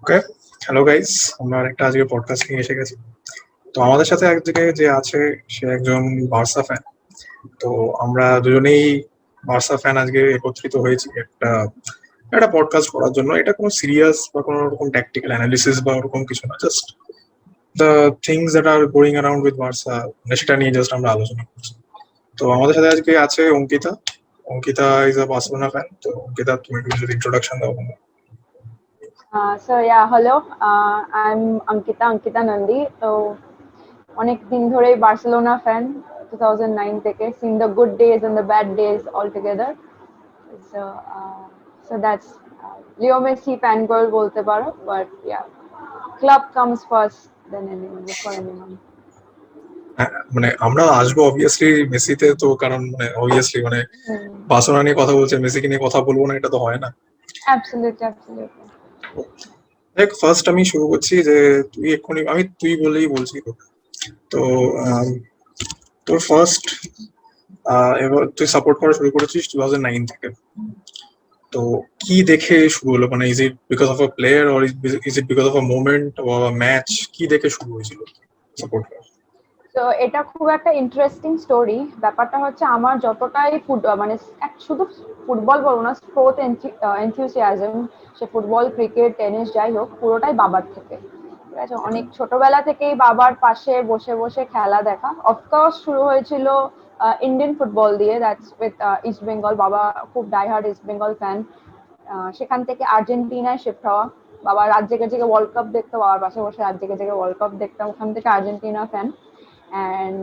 ওকে, hello guys, আমরা একটা আজকে পডকাস্ট নিয়ে এসে গেছি। তো আমাদের সাথে আজকে যে আছে সে একজন বার্সা ফ্যান। তো আমরা দুজনেই বার্সা ফ্যান আজকে একত্রিত হয়েছি একটা একটা পডকাস্ট করার জন্য। এটা কোনো সিরিয়াস বা কোনো রকম ট্যাকটিক্যাল অ্যানালিসিস বা ওরকম কিছু না, just the things that are going around with Barca, সেটা নিয়ে জাস্ট আমরা আলোচনা করছি। তো আমাদের সাথে আজকে আছে Ankita. Ankita is a Barcelona fan. তো অঙ্কিতা, তুমি একটু যদি ইন্ট্রোডাকশন দাও। Hello. I'm Ankita Nandi. তো অনেক দিন ধরেই বার্সেলোনা ফ্যান 2009 থেকে, seen the good days and the bad days all together. So that's Leo Messi fan girl বলতে পারো, but yeah, club comes first than anyone, before anyone. হ্যাঁ, মানে আমরা আসবো অবভিয়াসলি মেসিতে, তো কারণ মানে অবভিয়াসলি মানে Hmm. বার্সেলোনা নিয়ে কথা বলছে, মেসিকে নিয়ে কথা বলবো না, এটা তো হয় না। Absolutely. দেখ, ফার্স্ট আমি শুরু করছি যে তুই এক্ষুনি, আমি তুই বলেই বলছি তোকে। তো আম, তোর ফার্স্ট এবার তুই সাপোর্ট করা শুরু করেছিস 2009 থেকে। তো কি দেখে শুরু হলো, মানে is it because of a player or is it because of a moment or match? কি দেখে শুরু হয়েছিল সাপোর্ট করা? তো এটা খুব একটা ইন্টারেস্টিং স্টোরি। ব্যাপারটা হচ্ছে, আমার যতটাই মানে শুধু ফুটবল বলবো না, স্পোর্ট এনথিউসিয়াজম, সে ফুটবল, ক্রিকেট, টেনিস যাই হোক, পুরোটাই বাবার থেকে। ঠিক আছে, অনেক ছোটবেলা থেকেই বাবার পাশে বসে বসে খেলা দেখা। অফকোর্স শুরু হয়েছিল ইন্ডিয়ান ফুটবল দিয়ে, দ্যাটস উইথ ইস্ট বেঙ্গল। বাবা খুব ডাইহার্ড ইস্ট বেঙ্গল ফ্যান। সেখান থেকে আর্জেন্টিনায় শিফট হওয়া। বাবা রাত জেগে জেগে ওয়ার্ল্ড কাপ দেখতো, বাবার পাশে বসে রাত জেগে জেগে ওয়ার্ল্ড কাপ দেখতাম, ওখান থেকে আর্জেন্টিনা ফ্যান। অ্যান্ড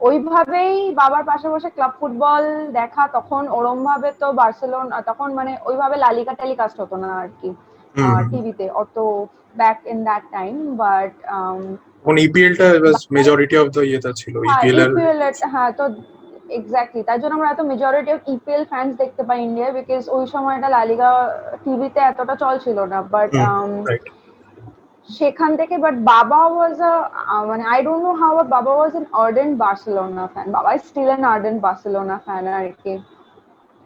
ওইভাবেই বাবার পাশে বসে ক্লাব ফুটবল দেখা। তখন ওরম ভাবে তো বার্সেলোনা, তখন মানে ওইভাবে লালিগা টেলিকাস্ট হতো না আর কি টিভিতে অত, back in that time. But এখন ইপিএলটা মেজরিটি অফ দ্য ইয়েটা ছিল, হ্যাঁ, ইপিএল এর। ইপিএল, হ্যাঁ, তো এক্স্যাক্টলি তাই জন্য আমরা এত মেজরিটি অফ ইপিএল ফ্যান্স দেখতে পাই ইন্ডিয়ায়, বিকজ ওই সময়টা লালিগা টিভিতে এতটা চলছিল না। But right. সেখান থেকে, বাট বাবা ওয়াজ মানে I don't know how, but বাবা was an ardent Barcelona fan. বাবা is still an ardent Barcelona fan আর কি।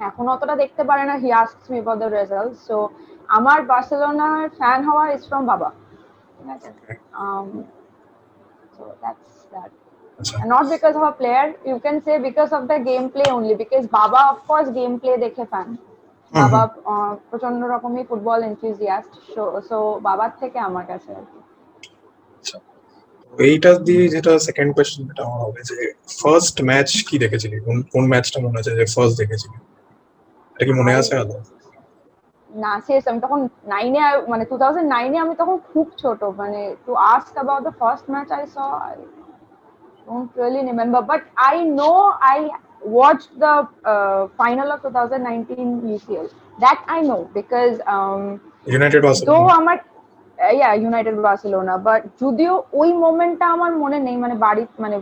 এখন অতটা দেখতে পারে না, he asks me for the result. So আমার বার্সেলোনার ফ্যান হওয়া ইজ ফ্রম বাবা। ঠিক আছে, so that's that. And not because of a player, you can say because of the gameplay only, because Baba of course gameplay দেখে fan. বাবা প্রচন্ড রকমই ফুটবল এনথুজিয়াস্ট, সো বাবার থেকে আমার কাছে আর কি। এইটা দিয়ে যেটা সেকেন্ড কোয়েশ্চেন যেটা আমার হবে, যে ফার্স্ট ম্যাচ কি দেখেছিলি, কোন ম্যাচটা মনে আছে যে ফার্স্ট দেখেছিলি? এটা কি মনে আছে আদৌ? না, শেষ আমি তখন 9-এ, মানে 2009-এ আমি তখন খুব ছোট। মানে to ask about the first match I saw, I don't really remember, but I know I watched the final of 2019 UCL. That I know because United though Barcelona. আমার ইউনাইটেড বার্সেলোনা, বাট যদিও ওই মোমেন্টটা আমার মনে নেই, মানে বাড়ি মানে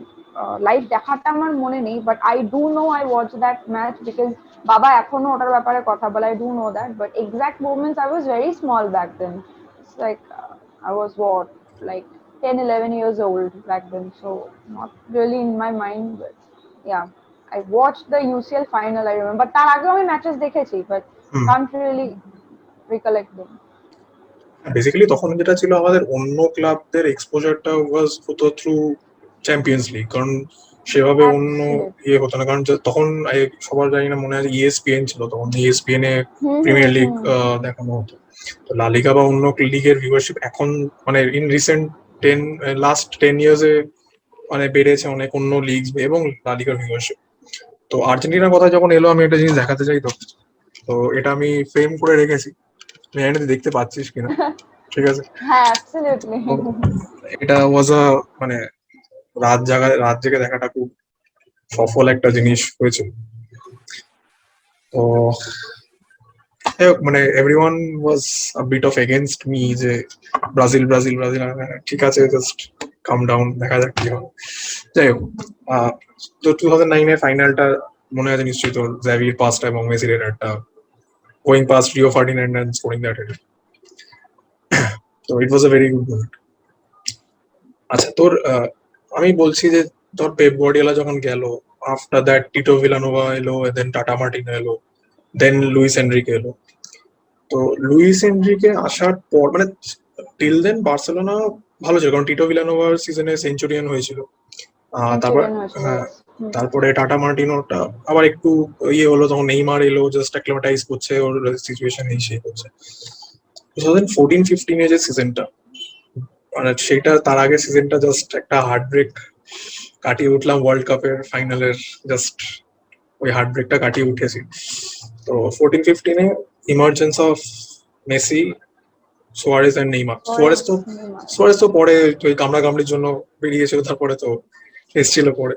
live দেখাটা আমার মনে নেই, but I do know I watch that match because বাবা এখনো ওটার ব্যাপারে কথা বলে। I do know that, but exact moments, I was very small back then. It's like I was what, like 10-11 years old back then, so not really in my mind. But yeah, I watched the UCL final, I remember. But তার আগেও আমি matches দেখেছি, but can't really recollect them. Basically তখন যেটা ছিল, আমাদের অন্য ক্লাবদের এক্সপোজারটা ওয়াজ হতো থ্রু চ্যাম্পিয়ন্স লিগ, কারণ সেভাবে অন্য ইয়ে হতো না। কারণ তখন সবার জানি না, মনে আছে ইএসপিএন ছিল, তখন ইএসপিএন এ প্রিমিয়ার লিগ দেখানো হতো। তো লালিগা বা অন্য লিগের ভিউয়ারশিপ এখন মানে ইন রিসেন্ট লাস্ট 10 ইয়ার্স এ মানে বেড়েছে অনেক অন্য লিগ এবং লালিগার ভিউয়ারশিপ। তো আর্জেন্টিনার কথা যখন এলো, আমি একটা জিনিস দেখাতে চাই। তো এটা আমি ফ্রেম করে রেখেছি, জানি না দেখতে পাচ্ছিস কিনা। ঠিক আছে, হ্যাঁ, অ্যাবসলিউটলি। এটা ওয়াজ আ মানে রাত জেগে দেখাটা খুব সফল একটা জিনিস হয়েছিল। তো মানে everyone was a bit of against me, যে ব্রাজিল ব্রাজিল ব্রাজিল। ঠিক আছে, জাস্ট কাম ডাউন, দেখা যাক কি হয়। যাই হোক, তো 2009 এর ফাইনালটা মনে আছে নিশ্চয়ই তোর, জ্যাভির পাসটা এবং মেসির একটা going past Rio Ferdinand and scoring that header. তো it was a very good movement. আচ্ছা, তোর আমি বলছি যে তোর পেপ গার্দিওলা যখন গেল, আফটার দ্যাট টিটো ভিলানোভা এলো, দেন টাটা মার্টিনো এলো, দেন লুইস এনরিকে এলো। তো লুইস এনরিকে আসার পর মানে টিল দেন বার্সেলোনা ভালো ছিল, কারণ টিটো ভিলানোভার সিজনে সেঞ্চুরিয়ান হয়েছিল। তারপর সেঞ্চুরিয়ান হয়েছিল, হ্যাঁ, yes. তারপরে টাটা মার্টিনোটা আবার একটু ইয়ে হলো, তখন নেইমার এলো, জাস্ট অ্যাক্লিমেটাইজ করছে, ওর সিচুয়েশন এই সেই হচ্ছে। 2014-15 যে সিজনটা, মানে সেটা তার আগের সিজনটা জাস্ট একটা হার্ট ব্রেক কাটিয়ে উঠলাম ওয়ার্ল্ড কাপের ফাইনালের, জাস্ট ওই হার্ট ব্রেকটা কাটিয়ে উঠেছি। তো 14-15-এ emergence of Messi, Suarez and Neymar. Suarez তো পরে ওই কামড়া কামড়ির জন্য বেরিয়েছিল, তারপরে তো এসছিল পরে,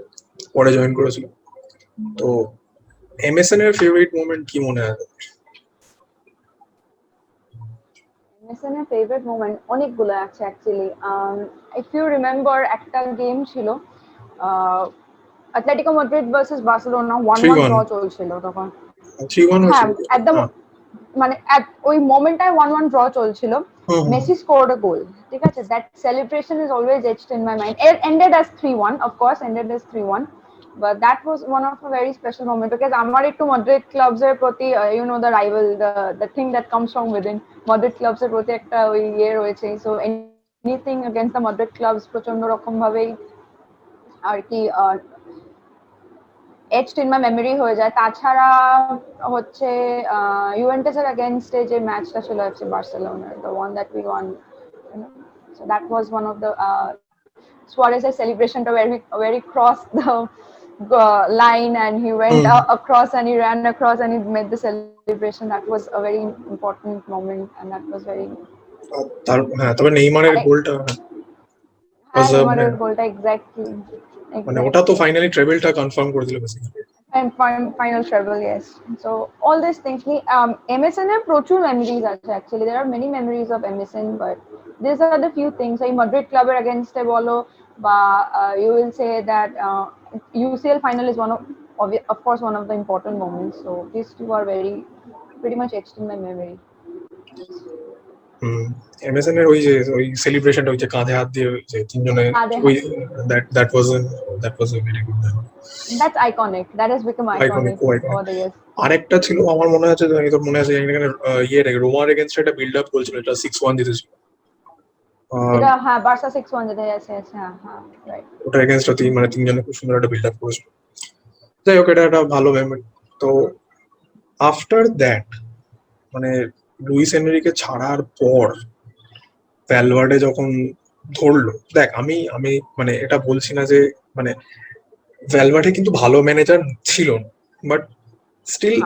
পরে জয়েন করেছিল। তো এমএসএন এর ফেভারিট মোমেন্ট কি মনে হয়? এমএসএন এর ফেভারিট মোমেন্ট অনেকগুলো আছে অ্যাকচুয়ালি। ইফ ইউ রিমেম্বার একটা গেম ছিল, Atletico Madrid versus Barcelona, 1-1 draw 3-1, চলছিল তখন। 3-1 হ্যাঁ, হয়েছিল। একদম হ্যাঁ, মানে ওই মোমেন্টটায় 1-1 ড্র চলছিল, হুম, হুম। মেসি স্কোরড আ গোল, ঠিক আছে? That celebration is always etched in my mind. It ended as 3-1, of course, ended as 3-1, but that was one of a very special moment because আমার একটু মাদ্রিদ ক্লাবস এর প্রতি, you know, the rival, the thing that comes from within, Madrid clubs এর প্রতি একটা ওই ইয়ে রয়েছে, so anything against the Madrid clubs প্রচন্ড রকম ভাবেই আর কি etched in my memory হয়ে যায়। তাছাড়া হচ্ছে ইউভেন্টাসের এগেইনস্টে যে ম্যাচটা ছিল FC বার্সেলোনার, the one that we won, you know, so that was one of the Suarez's celebration to where he crossed the line and he went across and he ran across and he made the celebration. That was a very important moment and that was very হ্যাঁ, তবে নেইমারের গোলটা হ্যাঁ, মানে নেইমারের গোলটা exactly মানে ওটা তো এক্স্যাক্টলি ফাইনালি ট্রেবলটা কনফার্ম করে দিল basically. and final treble, yes. So all these things, MSN এর প্রচুর memories আছে actually. There are many memories of MSN, but these are the few things. এই Madrid club এর against এ বলো বা you will say that UCL final is of course one of the important moments. So these two are very pretty much etched in my memory. MSN এর ওই যে ওই সেলিব্রেশনটা, ওই যে কাঁধে হাত দিয়ে ওই যে তিনজনে, ওই that was a very good memory. That's iconic. That has become iconic, iconic ও আইকনিক। over the years. আরেকটা ছিল আমার মনে আছে, আমি তো মনে আছে এখানে ইয়ে রোমার এগেনস্ট একটা বিল্ড আপ করেছিল, এটা 6-1 জিতেছিল। এটা হ্যাঁ, বার্সা 6-1 যেটা আছে, হ্যাঁ হ্যাঁ, রাইট। ওটার এগেনস্ট মানে তিনজনে খুব সুন্দর একটা বিল্ড আপ করেছিল। যাই হোক, এটা একটা ভালো মেমরি। তো আফটার দ্যাট মানে লুইস এনরিকে ছাড়ার পর ভ্যালভার্ডে যখন ধরলো, দেখ আমি আমি মানে এটা বলছি না যে মানে ভ্যালভার্ডে কিন্তু ভালো ম্যানেজার ছিল না, বাট স্টিল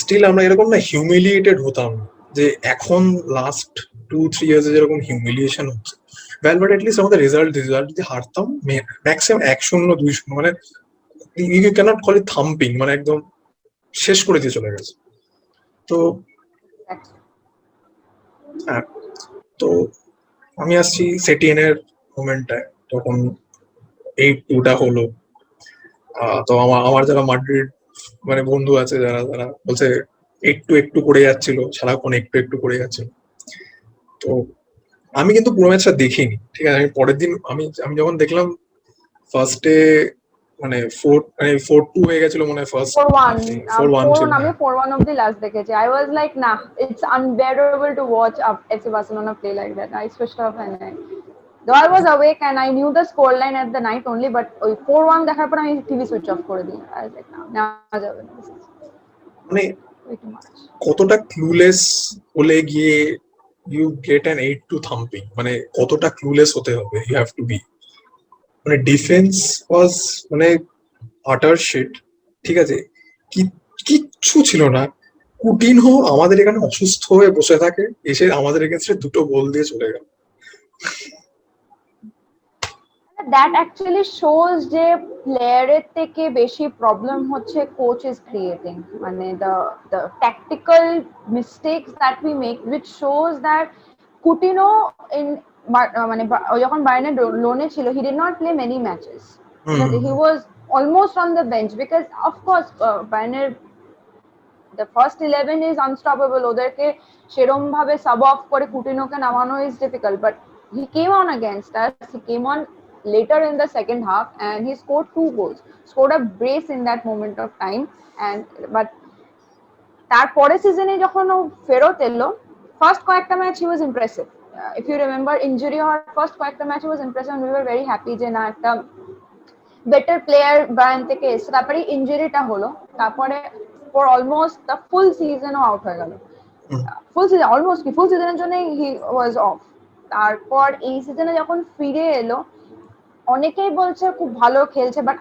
স্টিল আমরা এরকম না হিউমিলিয়েটেড হতাম না, যে এখন লাস্ট 2-3 ইয়ার্সে যেরকম হিউমিলিয়েশন হচ্ছে। ভ্যালভার্ডে অ্যাটলিস্ট আমাদের রেজাল্ট যদি হারতাম ম্যাক্সিমাম 1-0, 2-0, মানে you can't call it thumping, মানে একদম শেষ করে দিয়ে চলে গেছে। তো হ্যাঁ, তো আমি আসছি সেটিএনের মোমেন্টটায়, তখন 8-2টা হলো। তো আমার যারা মাদ্রিদ মানে বন্ধু আছে, যারা যারা বলছে একটু একটু করে যাচ্ছিল, সারাক্ষণ একটু একটু করে যাচ্ছিল। তো আমি কিন্তু পুরো ম্যাচটা দেখিনি, ঠিক আছে? আমি পরের দিন আমি আমি যখন দেখলাম ফার্স্টে মানে 4-2 হয়ে গেছিল মনে হয়, ফার্স্ট 4-1, 4-1 ছিল। আমি 4-1 of the last দেখেছি। I was like, nah, it's unbearable to watch FC Barcelona play like that. I switched off and though I was awake and I knew the scoreline at the night only, but ওই 4-1 দেখার পর আমি TV switch off করে দিই। I was like, nah, নেওয়া যাবে না, মানে way too much. কতটা ক্লুলেস হলে গিয়ে ইউ গেট অ্যান 8-2 থাম্পিং, মানে কতটা ক্লুলেস হতে হবে ইউ হ্যাভ টু বি। মানে ডিফেন্স ওয়াজ মানে আটার শিট, ঠিক আছে? কিচ্ছু ছিল না। কুটিনহো আমাদের এখানে অসুস্থ হয়ে বসে থাকে, এসে আমাদের এগেন্স্টে 2টো গোল দিয়ে চলে গেল। That actually shows যে প্লেয়ারের থেকে বেশি প্রবলেম হচ্ছে কোচ ইজ ক্রিয়েটিং, মানে the tactical mistakes that we make, which shows that Coutinho in মানে যখন বায়ার্নে লোনে ছিল, he did not play many matches, because he was almost on the bench because of course বায়ার্নের the first 11 is unstoppable, ওদেরকে সেরম ভাবে sub of করে কুটিনোকে নামানো is difficult, but he came on against us, he came on later in the second half and he scored 2 goals, scored a brace in that moment of time. And but তারপরে সিজনে যখন ও ফেরত এলো, first কয়েকটা match he was impressive. If you remember, injury হওয়ার first কয়েকটা match was impressive, we were very happy যে না একটা বেটার প্লেয়ার ব্রায়ান থেকে এসে। তারপরে ইনজুরিটা হলো, তারপরে ফর অলমোস্ট দ্য ফুল সিজনও আউট হয়ে গেল। ফুল সিজন অলমোস্ট কি ফুল সিজনের জন্য হি ওয়াজ অফ। তারপর এই সিজনে যখন ফিরে এলো, অনেকেই বলছে খুব ভালো খেলছে, বাট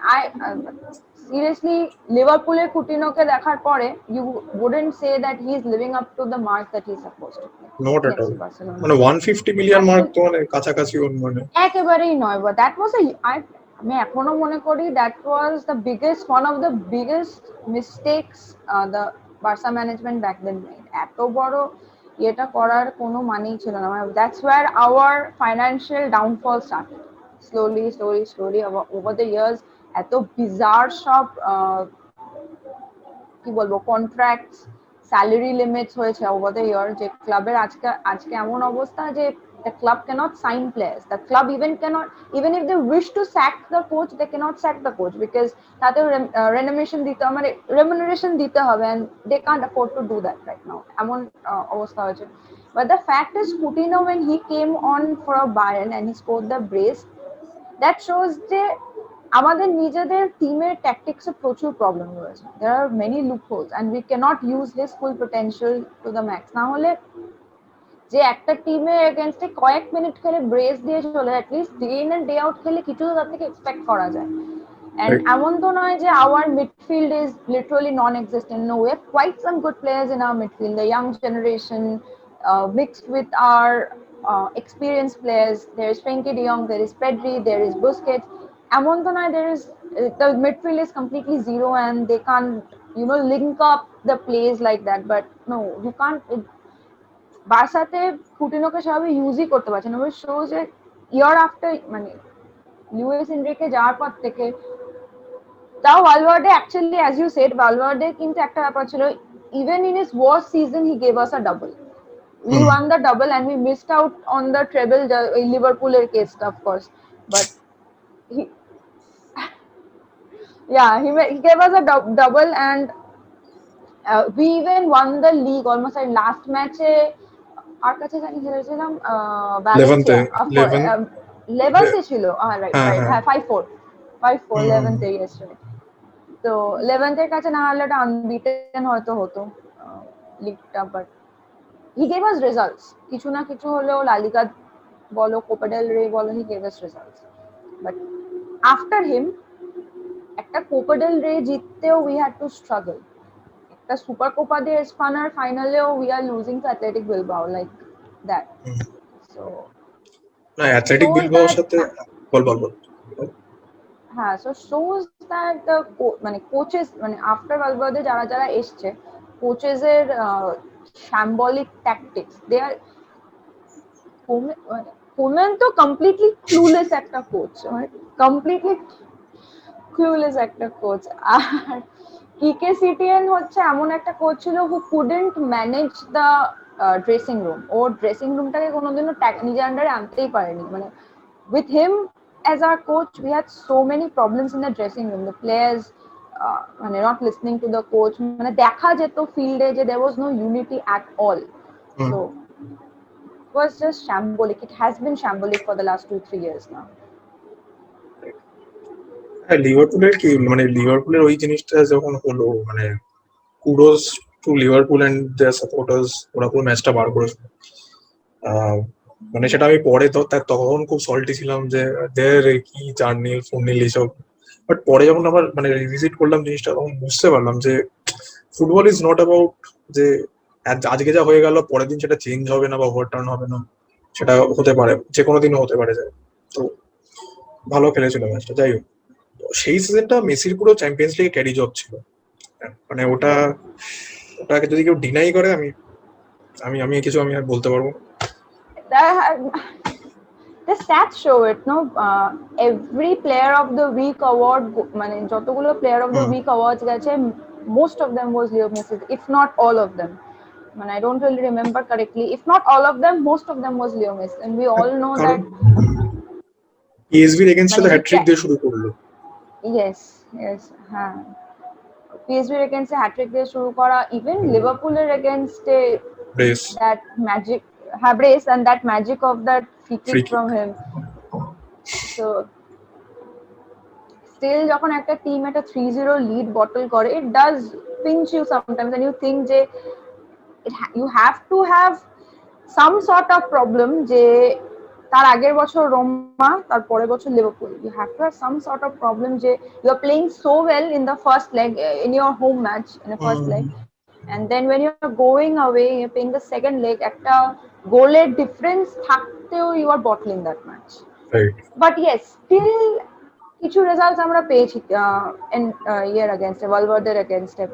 সিরিয়াসলি লিভারপুলের কুটিনোকে দেখার পরে you wouldn't say that he is living up to the mark that he is supposed to play not in at FC all, Barcelona. মানে 150 মিলিয়ন মার্ক Actually, তো মানে কাছাকাছি ওর মানে। একেবারেই নয়, but that was আমি এখনো মনে করি that was the biggest, one of the biggest mistakes the Barca management back then made. এত বড় এটা করার কোনো মানেই ছিল না। That's where our financial downfall started. Slowly over the years, এত bizarre সব কি বলবো কন্ট্রাক্টস, স্যালারি লিমিটস হয়েছে ওভার দ্য ইয়ার, যে ক্লাবের আজকে এমন অবস্থা যে the club cannot sign players. The club even if they wish to sack the coach, they cannot sack the coach because তাদের remuneration দিতে হবে, and they can't afford to do that right now. এমন অবস্থা হয়েছে। But the fact is, Coutinho, when he came on for a Bayern and he scored the brace, that shows যে আমাদের নিজেদের টিমের ট্যাকটিক্সে প্রচুর প্রবলেম রয়েছে। there are many loopholes and we cannot use his full potential to the max. না হলে যে একটা টিমের এগেইনস্টে কয়েক মিনিট খেলে ব্রেস দিয়ে চলে, at least day in and day out খেলে কিছু তো তার থেকে এক্সপেক্ট করা যায়। And এমন তো নয় যে our midfield is literally non-existent. No, we have quite some good players in our midfield. The young generation mixed with our experienced players. There is Frenkie de Jong, there is Pedri, there is Busquets. এমন তো নয় there is the midfield is completely zero and they can't link up the plays like that. But no, you can't. বার্সাতে কুটিনোকে সেভাবে ইউজই করতে পারছে না। Show যে year after মানে Luis Enrique যাওয়ার পর থেকে, তাও ভালভার্ডে অ্যাকচুয়ালি অ্যাজ ইউ সেড, ভালভার্ডে কিন্তু একটা ব্যাপার ছিল, even in his worst season he gave us a double. We won the double and we missed out on the treble, লিভারপুলের কেসটা of course, but he yeah he gave us a double and we even won the league almost. Like last match আর কাছে জানি হেরেছিলাম Valencia, Levante ছিল, right হ্যাঁ 5-4 Levante yesterday. তো লেভান্তের কাছে না হারলে এটা আনবিটেন হয়তো হতো লিগটা, but he gave us results. কিছু না কিছু হলেও লা লিগা বলো, কোপা ডেল রে বলো, he gave us results. But after him একটা কোপা ডেল রে জিততেও উই হ্যাড টু স্ট্রাগল। একটা সুপার কোপা de España ফাইনালেও we are losing to Athletic Bilbao like that. So না অ্যাথলেটিক বিলবাওর সাথে বল হ্যাঁ, সো শোজ দ্যাট দ্য মানে কোচেস, মানে আফটার ভালভার্দে যারা যারা এসছে, কোচেস এর shambolic tactics, they are Koeman তো কমপ্লিটলি ক্লুলেস একটা কোচ, মানে কমপ্লিটলি ক্লুলেস একটা কোচ। আর কিকে সিটিএন হচ্ছে এমন একটা কোচ ছিল who couldn't manage the dressing room. ও ড্রেসিং রুমটাকে কোনোদিনও নিজের আন্ডারে আনতেই পারেনি। মানে with him as our coach, we had so many problems in the dressing room. The players not listening to the coach. মানে দেখা যেত ফিল্ডে যে there was no unity at all. So it was just shambolic. It has been shambolic for the last 2-3 years now. হ্যাঁ লিভারপুলের কি মানে লিভারপুলের ওই জিনিসটা যখন হলো, মানে kudos to Liverpool and their supporters, ওরা পুরো ম্যাচটা বার করেছিল। মানে সেটা আমি পরে তো তখন খুব সল্টি ছিলাম যে দের কি 4-0 4-0 এইসব, বাট পরে যখন আবার মানে রিভিজিট করলাম জিনিসটা, তখন বুঝতে পারলাম যে ফুটবল ইজ নট অ্যাবাউট যে আজকে যা হয়ে গেল পরের দিন সেটা চেঞ্জ হবে না বা ওভারটার্ন হবে না, সেটা হতে পারে, যে কোনো দিনও হতে পারে যায়। তো ভালো খেলেছিল ম্যাচটা। যাই হোক, সেই সিজনটা মেসির পুরো চ্যাম্পিয়ন্স লিগে ক্যারি জব ছিল, মানে ওটাকে যদি কেউ ডিনাই করে আমি আমি আমি কিছু আমি আর বলতে পারবো না। The stats show it, no? Every player of the week award, মানে যতগুলো player of the week awards গেছে, most of them was Leo Messi, if not all of them. And I don't really remember correctly. If not all of them, most of them was Leo Messi, and we all know that PSV এর এগেইনস্টে তো hat trick দিয়ে শুরু করলো। yes, হ্যাঁ, পিএসভির এগেইনস্টে hat trick দিয়ে শুরু করা, even লিভারপুলের এগেইনস্টে brace that magic brace and that magic of that free kick free kick. from him. So still যখন একটা টিম একটা 3-0 লিড বটল করে, it does pinch you sometimes and you think যে you have to have some sort of problem যে তার আগের বছর রোমা, তার পরের বছর Liverpool, you have to have some sort of problem যে you are playing so well in the first leg, in your home match in the first leg, and then when you're going away you're playing the second leg, একটা গোলের difference থাকতেও you are bottling that match. Right. But yes, still কিছু results আমরা পেয়েছি ইয়ার এগেইনস্টে, ভালভার্দের এগেইনস্টে।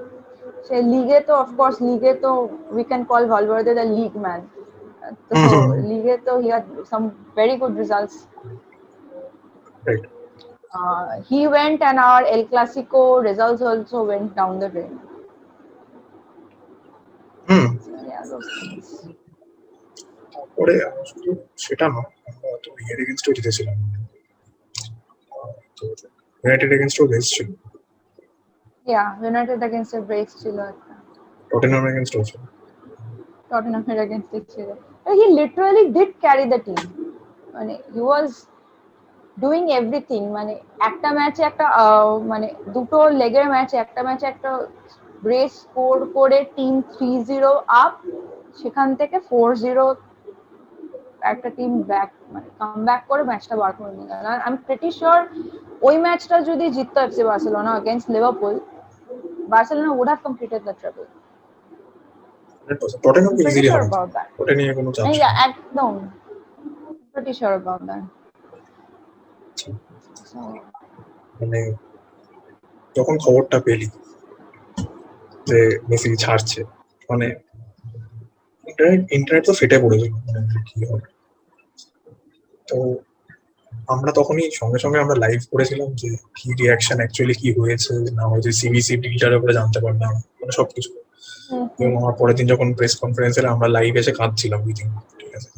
সে লিগে তো of course লিগে তো we can call Valverde the league man. তো লিগে তো he had some very good results. Right. He went and our El Clasico results also went down the drain. So, yeah, those things. তারপরে শুধু সেটা নয়, আমরা তো ইয়ের এগেনস্টও জিতেছিলাম, তো ইউনাইটেড এগেনস্টও বেস্ট ছিল, Yeah, United against the breaks ছিল একটা, টটেনহাম এগেনস্টও ছিল। টটেনহামের against ছিল। He literally did carry the team. মানে he was doing everything, মানে একটা ম্যাচে একটা মানে দুটো লেগের ম্যাচে একটা ম্যাচে একটা ব্রেস স্কোর করে টিম 3-0 আপ, সেখান থেকে 4-0 একটা টিম ব্যাক মানে কাম ব্যাক করে ম্যাচটা বার করে নিয়ে গেল। আই এম প্রিটি শিওর ওই ম্যাচটা যদি জিততো FC Barcelona against Liverpool, Barcelona would have completed the treble. 100% টটেনহামকে Pretty ইজিলি sure হারাতো, about that. ওটা নিয়ে কোনো চাপ ছিল Yeah, না। একদম pretty sure about that. So মানে যখন খবরটা পেলি যে মেসি ছাড়ছে, মানে ইন্টারনেট তো ফেটে পড়েছিল, মানে কি হবে। তো আমরা তখনই সঙ্গে সঙ্গে আমরা লাইভ করেছিলাম যে কি রিয়াকশন অ্যাকচুয়ালি কি হয়েছে না হয়েছে, সিবিসি ডিলটার উপরে জানতে পারলাম, মানে সবকিছু। এবং আমার পরের দিন যখন প্রেস কনফারেন্স এর আমরা লাইভ এসে কাঁদছিলাম দুদিন, ঠিক আছে,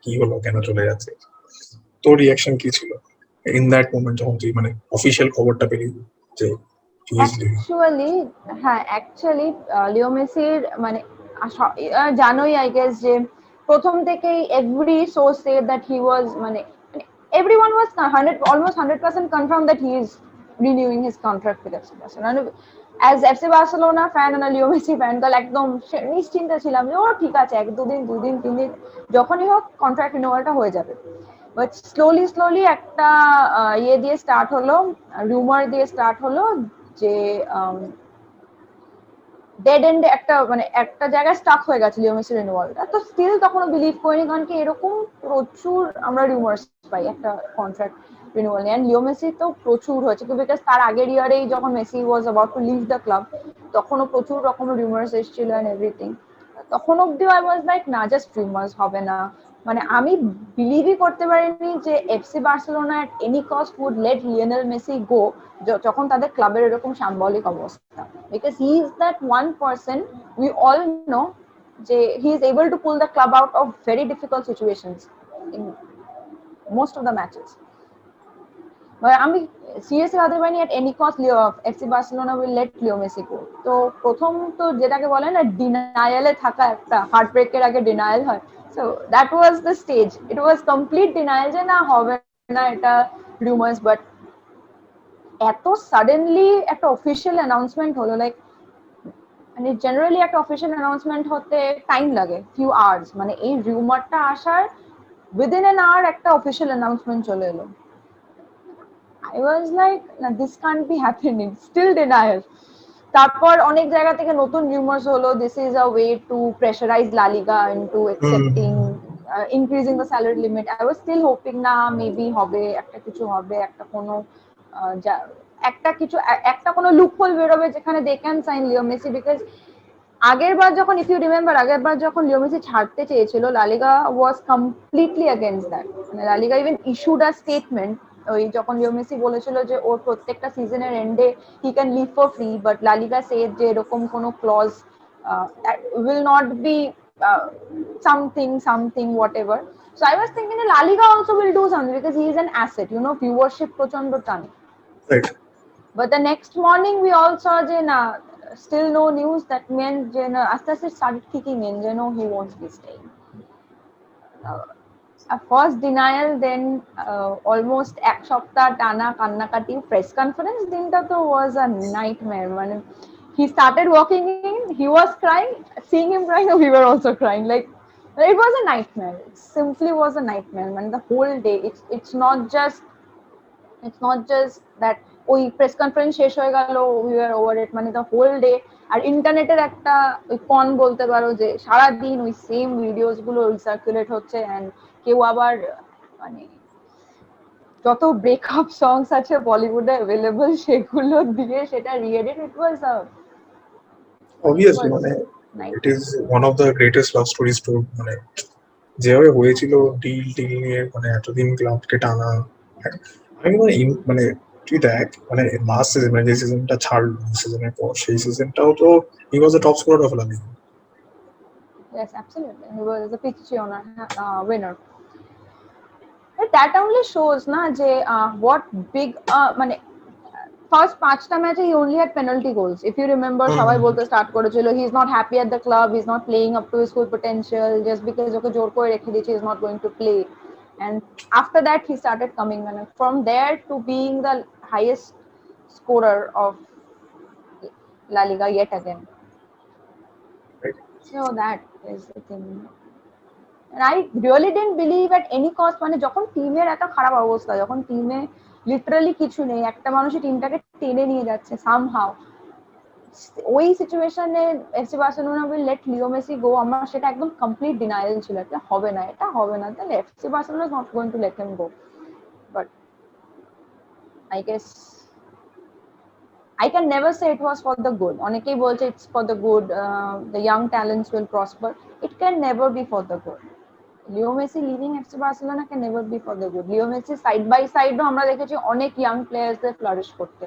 কি হলো, কেন চলে যাচ্ছে। তোর রিয়াকশন কি ছিল ইন দ্যাট মোমেন্ট যখন তুই মানে অফিসিয়াল খবরটা পেলি যে অ্যাকচুয়ালি লিও মেসির মানে জানোই আই গেস যে প্রথম থেকেই every source said that he was মানে everyone was almost 100% confirmed that he is renewing his contract with FC Barcelona. As FC Barcelona fan and a Leo Messi fan, তো একদম নিশ্চিন্ত ছিলাম যে ও ঠিক আছে, এক দুদিন 3 দিন যখনই হোক কন্ট্রাক্ট রিনিউয়ালটা হয়ে যাবে। বাট স্লোলি একটা ইয়ে দিয়ে স্টার্ট হলো, রুমার দিয়ে স্টার্ট হলো যে ডেড এন্ড একটা মানে একটা জায়গায় স্টাক হয়ে গেছে লিও মেসি রিনিউয়ালটা। তো স্টিল তখনও বিলিভ করিনি, কারণ কি এরকম প্রচুর আমরা রিউমার্স পাই একটা কন্ট্রাক্ট রিনিউয়াল নিয়ে। লিও মেসি তো প্রচুর হয়েছে, বিকজ তার আগের ইয়ারেই যখন Messi was about to leave the club, তখনও প্রচুর রকম রিউমার্স এসেছিল এন্ড এভরিথিং। তখন অব্দিও আই ওয়াজ লাইক না, জাস্ট রিউমার্স, হবে না। মানে আমি বিলিভই করতে পারিনি যে FC Barcelona at any cost would let Lionel Messi go, যখন তাদের ক্লাবের এরকম সাম্বলিক অবস্থা। Because he is that one person, we all know যে he is able to pull the club out of very difficult situations in most of the matches. আমি seriously ভাবতে পারিনি at any cost FC Barcelona will let Leo Messi go. তো প্রথম তো যেটাকে বলে না ডিনায়ালে থাকা, একটা হার্ট ব্রেকের আগে ডিনায়াল হয়, so that was the stage. It was complete denial যে না হবে না, এটা রিউমার্স। বাট এত সাডেনলি একটা অফিসিয়াল অ্যানাউন্সমেন্ট হলো, লাইক মানে জেনারেলি একটা অফিসিয়াল অ্যানাউন্সমেন্ট হতে টাইম লাগে ফিউ আওয়ার্স, মানে এই রিউমারটা আসার উইদিন অ্যান আওয়ার একটা অফিসিয়াল অ্যানাউন্সমেন্ট চলে এলো। I was like, nah, this can't be happening. Still denial. তারপর অনেক জায়গা থেকে নতুন রিউমার্স হলো, this is a way to pressurise La Liga into accepting increasing the salary limit. I was still hoping না maybe হবে, একটা কিছু হবে, একটা কোনো একটা কিছু একটা কোনো লুপহোল বেরোবে যেখানে they can sign Leo Messi. Because আগের বার যখন, ইফ ইউ রিমেম্বার, আগের বার যখন লিও মেসি ছাড়তে চেয়েছিল, লা লিগা ওয়াজ কমপ্লিটলি এগেইনস্ট দ্যাট। মানে লা লিগা ইভেন ইস্যুড আ স্টেটমেন্ট, ওই যখন লিও মেসি বলেছিল যে ওর প্রত্যেকটা সিজনের এন্ডে he can leave for free, but La Liga said যে এরকম কোনো clause will not be something whatever. So I was thinking La Liga also will do something because he is an asset, you know, viewership প্রচন্ড টানে। Right. But the next morning we all saw যে না, still no news. That meant যে না, আস্তে আস্তে started kicking in যে no, he won't be staying. First denial, then almost এক সপ্তাহ টানা কান্নাকাটি, প্রেস কনফারেন্স দিনটা তো was a nightmare. মানে he started walking in, he was crying, seeing him crying, we were also crying. Like it was a nightmare. It simply was a nightmare. Man, the whole day. It's not just that ওই press conference শেষ হয়ে গেল, we were over it. মানে the whole day. আর ইন্টারনেটের একটা ওই কন বলতে পারো যে সারাদিন ওই সেম ভিডিওস গুলো রিসার্কুলেট হচ্ছে, এন্ড কেউ আবার মানে যত ব্রেকআপ সংস আছে বলিউডে অ্যাভেলেবল সেগুলো দিয়ে সেটা রিএডিট, ইট ওয়াজ অবভিয়াসলি মানে it is one of the greatest love stories too, মানে যেভাবে হয়েছিল ডিল নিয়ে, মানে এতদিন ক্লাবকে টানা। আমি মানে তুই দেখ, মানে লাস্ট সিজন, মানে যে সিজনটা ছাড়লো সিজনের পর, সেই সিজনটাও তো he was the top scorer of La Liga. Yes, absolutely. He was a Pictionary winner. That only shows na যে what big মানে ফার্স্ট পাঁচটা ম্যাচে he only had penalty goals. If you remember, সবাই বলতে স্টার্ট করেছিল he is not happy at the club, he is not playing up to his full potential, just because ওকে জোর করে রেখে দিয়েছে he is not going to play. And after that he started coming, and from there to being the highest scorer of La Liga yet again. So that is the thing. And I really didn't believe at any cost, মানে যখন টিমের এত খারাপ অবস্থা, যখন টিমে literally কিছু নেই, একটা মানুষই টিমটাকে টেনে নিয়ে যাচ্ছে সামহাউ, ওই সিচুয়েশনে FC Barcelona will let Leo Messi go, আমার সেটা একদম কমপ্লিট ডিনায়াল ছিল, এটা হবে না, তাহলে FC Barcelona is not going two let him go. But I guess I can never say it was for the good. অনেকেই বলছে it's for the good, the young talents will prosper. It can never be for the good. Leo Messi leaving FC Barcelona can never be for the good. Leo Messi side by side আমরা দেখেছি অনেক young players দের flourish করতে।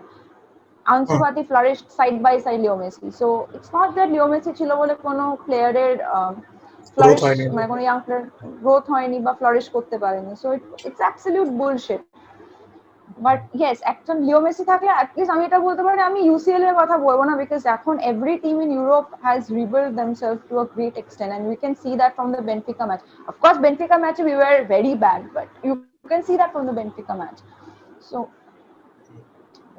Ansu Fati flourished side by side Leo Messi. So it's not that Leo Messi ছিল বলে কোনো প্লেয়ারের flourish, মানে কোনো young player growth হয়নি বা flourish করতে পারেনি। So it's absolute bullshit. But yes, একজন লিও মেসি থাকলে অ্যাটলিস্ট আমি এটা বলতে পারি, আমি ইউসিএল এর কথা বলবো না, বিকজ এখন every team in Europe has rebuild themselves to a great extent, and we can see that from the Benfica match. Of course Benfica ম্যাচে we were very bad, but you can see that from the Benfica match. So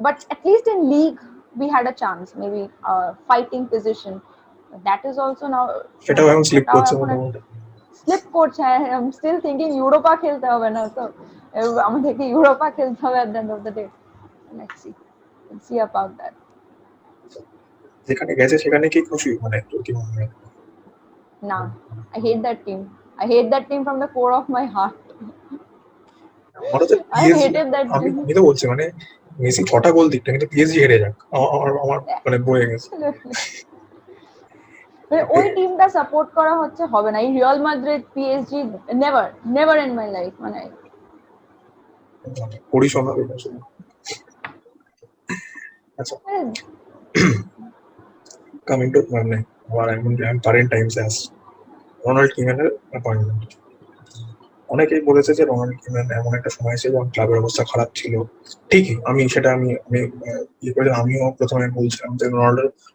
but at least in league we had a chance, maybe fighting position. That is also now সেটাও এখন slip করছে মোটামুটি। Slip করছে। I am still thinking Europa খেলতে হবে না তো, আমাদেরকে ইউরোপা খেলতে হবে at the end of the day. Let's see about that. যেখানে গেছে সেখানে কি খুশি, মানে তোর কি মনে হয়? না, I hate that team from the core of my heart. I hated that team. আমি তো বলছি মানে মেসি 6টা গোল দিকটা, কিন্তু পিএসজি হেরে যাক আমার মানে বয়ে গেছে। ওই টিমটা সাপোর্ট করা হচ্ছে হবে না, এই Real Madrid PSG never in my life, মানে পরিসংখ্যান। আচ্ছা, কামিং টু মানে কারেন্ট টাইমস অ্যাজ রোনাল্ড কিমেনের অ্যাপয়েন্টমেন্ট। অনেকেই বলেছে যে রোনাল্ড কিমেন এমন একটা সময় ছিল যখন ক্লাবের অবস্থা খারাপ ছিল। ঠিকই, আমি ইয়ে করে আমিও প্রথমে বলছিলাম যে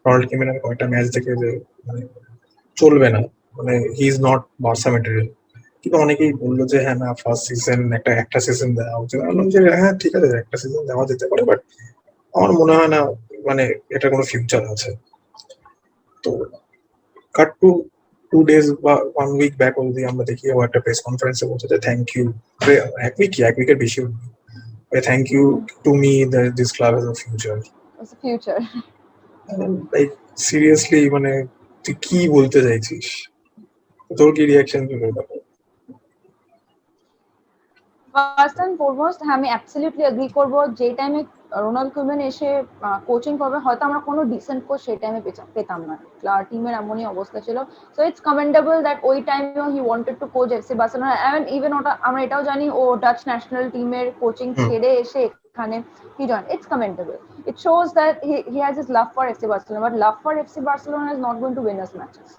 রোনাল্ড কিমেনের কয়েকটা ম্যাচ দেখে যে মানে চলবে না, মানে হি ইজ নট বার্সা ম্যাটেরিয়াল। কিন্তু অনেকেই বললো যে হ্যাঁ না, ফার্স্ট সিজন একটা সিজন দেওয়া উচিত। বললাম যে হ্যাঁ ঠিক আছে, একটা সিজন দেওয়া যেতে পারে, বাট আমার মনে হয় না মানে এটা কোনো ফিউচার আছে। তো কাট টু 2 days বা 1 week ব্যাক অবধি আমরা দেখি ও একটা প্রেস কনফারেন্সে বলছে যে থ্যাংক ইউ, এক উইকের বেশি, thank you to me that this club has a future. Like seriously, মানে তুই কি বলতে চাইছিস? তোর কি রিঅ্যাকশন ছিল? ফার্স্ট এন্ড ফরমোস্ট আমি অ্যাবসলিউটলি এগ্রি করবো, যে টাইমে রোনাল্ড কুমেন এসে কোচিং করবে হয়তো আমরা কোনো ডিসেন্ট কোচ সেই টাইমে পেতাম না, টিমের এমনই অবস্থা ছিল। সো ইটস কমেন্ডেবল দ্যাট ওই টাইমেও he wanted to coach FC Barcelona, and even ওটা আমরা এটাও জানি ও ডাচ ন্যাশনাল টিমের কোচিং ছেড়ে এসে এখানে he join. It's commendable, it shows that he has his love for FC Barcelona, but love for FC Barcelona is not going to win us matches.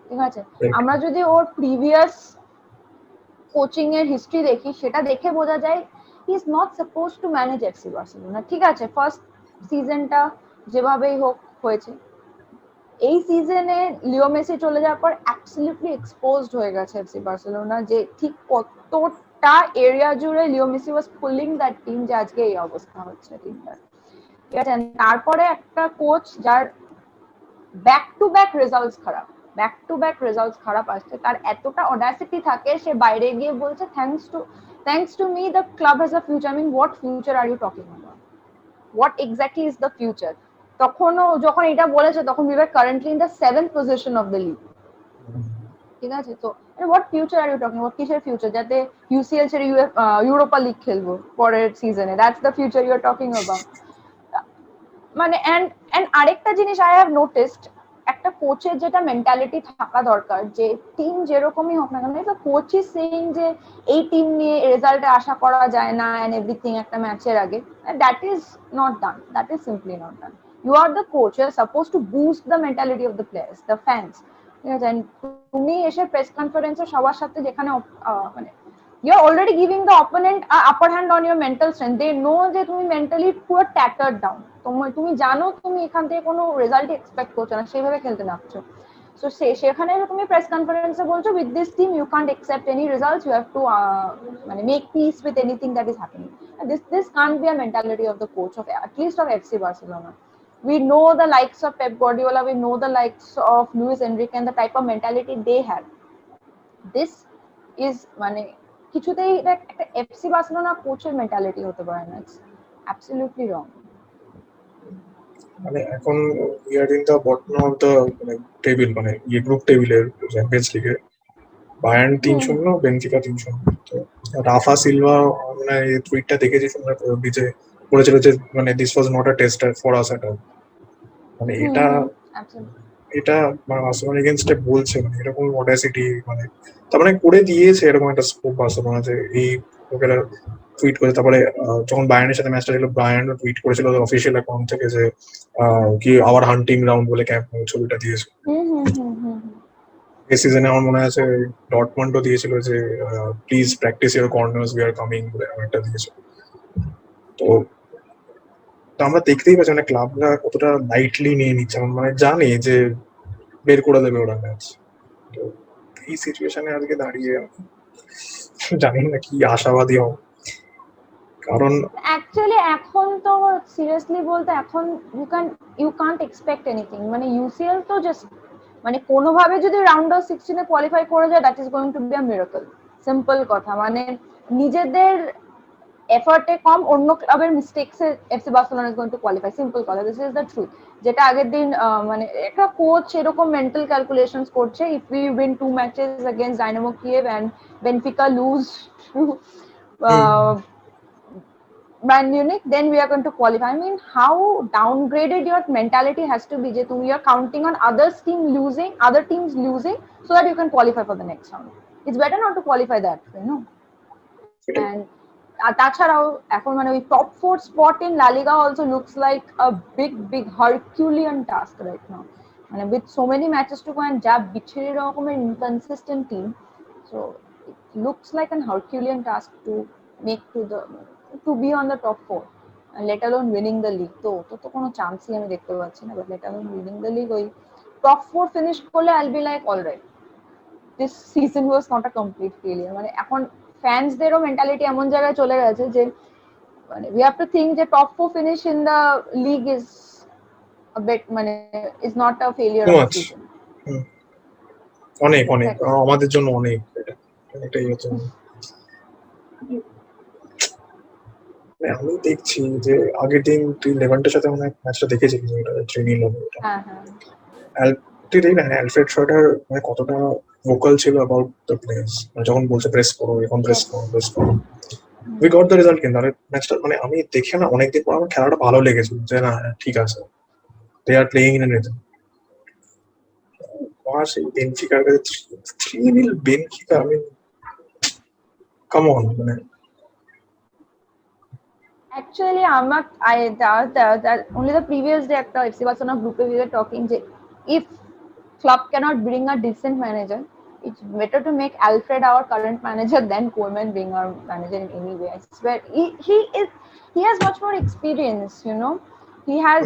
ঠিক আছে, আমরা যদি ওর প্রিভিয়াস কোচিং এর হিস্ট্রি দেখি, সেটা দেখে বোঝা যায় he is not suppose to manage FC Barcelona. ঠিক আছে, ফার্স্ট সিজনটা যেভাবেই হোক হয়েছে, এই সিজনে লিও মেসি চলে যাওয়ার পর অ্যাবসলিউটলি এক্সপোজড হয়ে গেছে এফসি বার্সেলোনা, যে ঠিক কতটা এরিয়া জুড়ে Leo Messi was pulling that team, যে আজকে এই অবস্থা হচ্ছে টিমটার। ঠিক আছে, তারপরে একটা কোচ যার ব্যাক টু ব্যাক রেজাল্টস খারাপ আসছে, তার এতটা অডাসিটি থাকে, সে বাইরে গিয়ে বলছে thanks to me the club has a future. I mean what future are you talking about? What exactly is the future? তখনও যখন এটা বলেছে তখন we were currently in the 7th position of the league. ঠিক আছে, তো what future are you talking about? কিসের future? যাতে ইউসিএল ছেড়ে ইউরোপা লিগ খেলবো পরের সিজনে, that's the future you are talking about? মানে এন্ড আরেকটা জিনিস আই হ্যাভ নোটিসড, একটা কোচের যেটা মেন্টালিটি থাকা দরকার, যে টিম যেরকমই হোক না কেন, কোচ ইজ সেইং যে এই টিম নিয়ে রেজাল্টে আশা করা যায় না এন্ড এভরিথিং একটা ম্যাচের আগে, that is not done, that is simply not done. You are the coach, you are suppose to boost the mentality of the players, the fans. ঠিক আছে, তুমি এসে প্রেস কনফারেন্সে সবার সাথে যেখানে মানে you are already giving the opponent a upper hand on your mental strength. They know যে তুমি mentally পুরো tattered down, তুমি জানো তুমি এখান থেকে কোনো রেজাল্ট এক্সপেক্ট করছো না, সেইভাবে খেলতে নামছো। সো সেখানে তুমি প্রেস কনফারেন্সে বলছো with this team you can't accept any results, you have to মানে make peace with anything that is happening. This can't be a mentality of the coach of at least of FC Barcelona. We know the likes of Pep Guardiola, we know the likes of Luis Enrique and the type of mentality they have. This is মানে কিছুতেই এটা একটা FC Barcelona কোচের mentality হতে পারে না, it's absolutely রং। মানে এখন we are in the bottom of the মানে টেবিল, মানে গ্রুপ টেবিলের চ্যাম্পিয়ন্স লিগে বায়ার্ন 3-0, বেনফিকা 3-0। তো রাফা সিলভা মানে এই টুইটটা দেখেছি শুনে যে বলেছিল যে মানে this was not a test for us at all. মানে এটা এটা বার্সেলোনা এগেইনস্টে বলছে, মানে এরকম অডাসিটি, মানে তার মানে করে দিয়েছে এরকম একটা স্কোপ বার্সেলোনা, যে এই লোকেরা টুইট করে। তারপরে যখন বায়ার্নের সাথে ম্যাচটা ছিল, বায়ার্নও টুইট করেছিল অফিসিয়াল অ্যাকাউন্ট থেকে যে কি আওয়ার হান্টিং গ্রাউন্ড বলে ক্যাম্প ছবিটা দিয়েছে। এই সিজনে আমার মনে আছে ডটমন্ডও দিয়েছিল যে please practice your corners, we are coming বলে একটা দিয়েছিল। তো আমরা দেখতেই পাচ্ছি মানে ক্লাবরা কতটা লাইটলি নিয়ে নিচ্ছে, মানে জানে যে বের করে দেবে ওরা ম্যাচ। তো এই সিচুয়েশনে আজকে দাঁড়িয়ে জানি না কি আশাবাদী হব, কারণ অ্যাকচুয়ালি এখন তো সিরিয়াসলি বলতে এখন ইউ কান্ট এক্সপেক্ট এনিথিং। মানে ইউসিএল তো জাস্ট মানে কোনোভাবে যদি রাউন্ড অফ 16-এ কোয়ালিফাই করে যায়, that is going to be a miracle. Simple কথা, মানে নিজেদের এফর্টে কম অন্য ক্লাবের মিস্টেকসে FC Barcelona is going to qualify, simple কথা, দিস ইজ দ্য ট্রুথ। যেটা আগের দিন মানে একটা কোচ এরকম মেন্টাল ক্যালকুলেশনস করছে, if we win 2 matches against Dynamo Kiev and Benfica loose two Bayern Munich, then we are going to qualify. I mean, how downgraded your mentality has to be. You are counting on other teams losing, so that you can qualify for the next round. It's better not to qualify that way, no? And তাছাড়াও এখন মানে ওই top 4 spot in La Liga also looks like a big Herculean task right now. মানে with so many matches to go and যা বিচ্ছিরি রকমের inconsistent team, so it looks like an Herculean task to make to be on the top 4, and let alone winning the league. তো কোনো চান্সই আমি দেখতে পাচ্ছি না, but let alone winning the league, ওই top 4 finish করলে I'll be like all right, this season was not a complete failure. মানে এখন ফ্যান্সদেরও মেন্টালিটি এমন জায়গায় চলে গেছে যে মানে we have to think যে top 4 finish in the league is a bit মানে is not a failure of the season. অনেক আমাদের জন্য অনেক, এটাই হচ্ছে। আমি দেখছি যে আগের দিন তুই লেভান্টের সাথে মনে হয় ম্যাচটা দেখেছিলি, এটা 3-0 হবে। অ্যালফ্রেড শর্টার মানে কতটা ভোকাল ছিল অ্যাবাউট দ্য প্লেয়ার্স, যখন বলছে প্রেস করো, এখন প্রেস করো। We got the result. কিন্তু ম্যাচটা মানে আমি দেখে না অনেকদিন পর আমার খেলাটা ভালো লেগেছিল, যে না ঠিক আছে, দে আর প্লেইং ইন রিদম। সেই বেনফিকার কাছে 3-0 বেনফিকা, আমি কাম অন মানে Actually, only the previous day একটা FC Barcelona group we were talking যে if club cannot bring a decent manager, it's better to make Alfred our current manager than Koeman being our manager in any way. I swear he has much more experience, you know. he has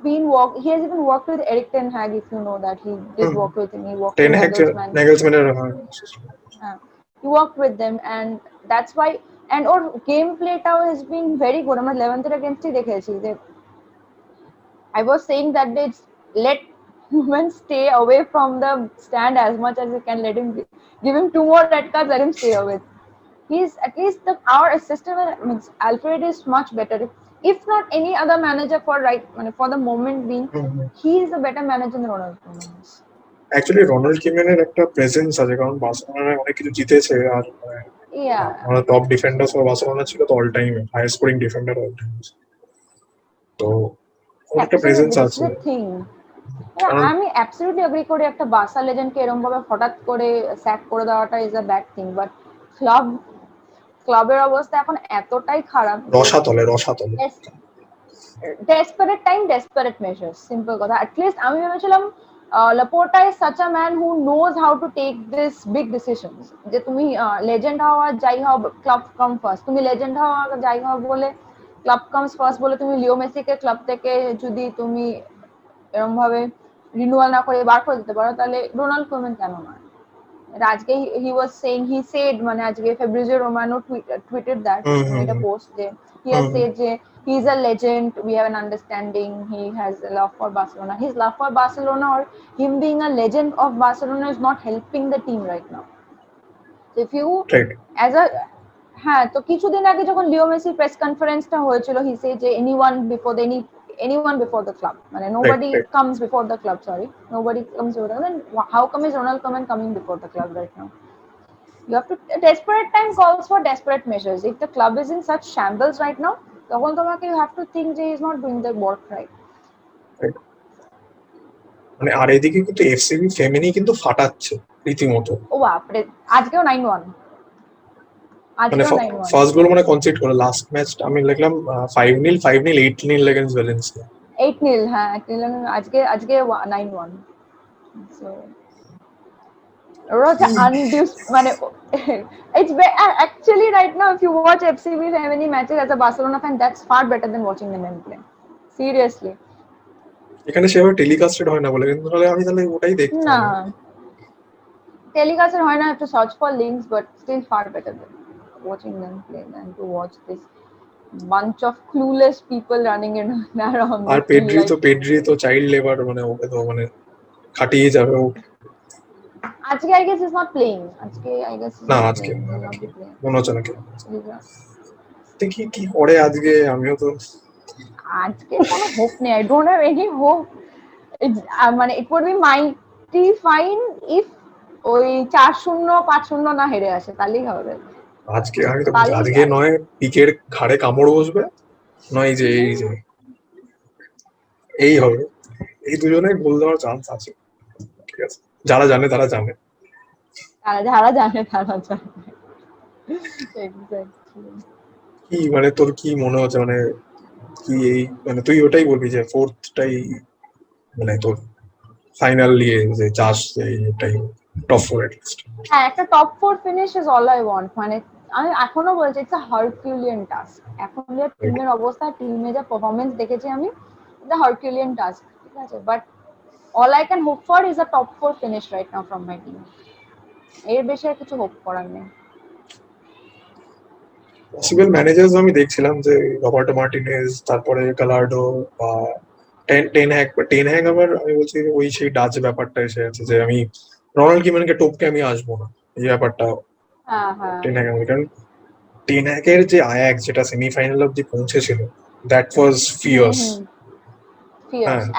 even worked with Eric Ten Hag, if you know that. He did work with him. He worked ten with hag Nagelsmann. নেগেলসম্যানের He worked with them, and that's why. And or gameplay টাও has been very good. আমরা লেভেন্থের against-ই দেখেছি যে I was saying that they let Human stay away from the stand as much as you can. Let him give him 2 more red cards, let him stay away. He's at least our system means Alfred is much better. If not any other manager for the moment being, he is a better manager than Ronald Koeman is. Actually Ronald কিমেনের একটা presence আছে, কারণ Barcelona অনেক কিছু জিতেছে, আর Yeah, আমরা top defenders for Barcelona ছিল তো all time highest scoring defender all time, তো ওর একটা প্রেজেন্স absolutely. This is আছে। the thing. কারণ আমি অ্যাবসলিউটলি এগ্রি করি, একটা বার্সা লেজেন্ডকে এরকম ভাবে হঠাৎ করে স্যাক করে দেওয়াটা is a bad thing, but ক্লাবের অবস্থা এখন এতটাই খারাপ। রসাতলে desperate time, desperate measures, simple কথা। at least আমি ভেবেছিলাম Laporta is such a man who knows how to take this big decisions, যে তুমি লেজেন্ড হওয়া যাই হও, ক্লাব কাম ফার্স্ট, তুমি লেজেন্ড হওয়া যাই হও বলে ক্লাব কামস ফার্স্ট বলে তুমি লিও মেসিকে ক্লাব থেকে যদি তুমি এরকম ভাবে রিনিউয়াল না করে বার করে দিতে পারো, তাহলে রোনাল্ড কোমেন কেন নয়? আজকে he said মানে আজকে Fabrizio Romano tweeted that, made a post যে he has said যে he is a legend, we have an understanding, he has a love for Barcelona. His love for Barcelona or him being a legend of Barcelona is not helping the team right now. So if you as a হ্যাঁ, তো কিছুদিন আগে যখন লিও মেসির press কনফারেন্সটা হয়েছিল, he said যে anyone before the club, মানে nobody comes before the club, nobody comes before the club. Then how come is Ronald Koeman coming before the club right now? You have to, desperate time calls for desperate measures. If the club is in such shambles right now, তখন তোমাকে you have to think যে he is not doing the work right. মানে আর এদিকে কিন্তু FCB ফেমিনি কিন্তু ফাটাচ্ছে রীতিমতো। ও বাপরে, আজকেও 9-1, মানে ফার্স্ট গোল মানে কনসিড করে লাস্ট ম্যাচ আমি লিখলাম 5-0 5-0 8-0 এগেইনস্ট ভ্যালেন্সিয়া, 8-0 হ্যাঁ, আজকে 9-1। সো মানে it's actually right now if you watch FCB Femini matches as a Barcelona fan, that's far better than watching them play, seriously. এখানে সেভাবে টেলিকাস্টেড হয় না বলে, কিন্তু তাহলে আমি তাহলে ওটাই দেখতাম না, টেলিকাস্টেড হয় না, have to search for links, but still far better than watching them play than to watch this bunch of clueless people running around. R Pedri তো চাইল্ড লেবার, মানে ওকে তো মানে খাটিয়ে যাবে ও। আজকে I guess is not playing. না আজকে মনে হচ্ছে না দেখি কি করে আজকে, আমিও তো আজকে কোনো হোপ নেই, I don't have any hope. মানে it would be mighty fine if ওই 4-0 5-0 না হেরে আসে, তাহলেই হবে। আজকে নয় পিকের ঘাড়ে কামড় বসবে, নয় যে এই হবে, এই দুজনে গোল দেওয়ার চান্স আছে। ঠিক আছে, যারা জানে তারা জানে। কি মানে তোর কি মনে হচ্ছে, মানে কি এই মানে তুই ওটাই বলবি যে ফোর্থটাই মানে তোর ফাইনাল নিয়ে যে চাষ, এইটাই টপ 4 এট লিস্ট? হ্যাঁ, একটা top 4 finish is all I want. মানে আমি এখনো বলছি ইটস আ হারকিউলিয়ান টাস্ক। এখন যে টিমের অবস্থা, টিমে যে পারফরম্যান্স দেখেছি আমি, ইটস আ হারকিউলিয়ান টাস্ক, ঠিক আছে, but all I can hope for is a top 4 finish right now from my team. এর বেশি আর কিছু হোপ করার নেই। পসিবল ম্যানেজার্স আমি দেখছিলাম যে রবার্টো মার্টিনেজ, তারপরে গালার্ডো বা টেন হ্যাগ আবার আমি বলছি ওই সেই ডাচ ব্যাপারটা এসে আছে যে আমি রোনাল্ড কিমানকে টপকে আমি আসবো না, এই ব্যাপারটা টেন হ্যাগ। কারণ টেন হ্যাগের যে আয়াক্স যেটা সেমিফাইনাল অবধি পৌঁছেছিল, that was fierce.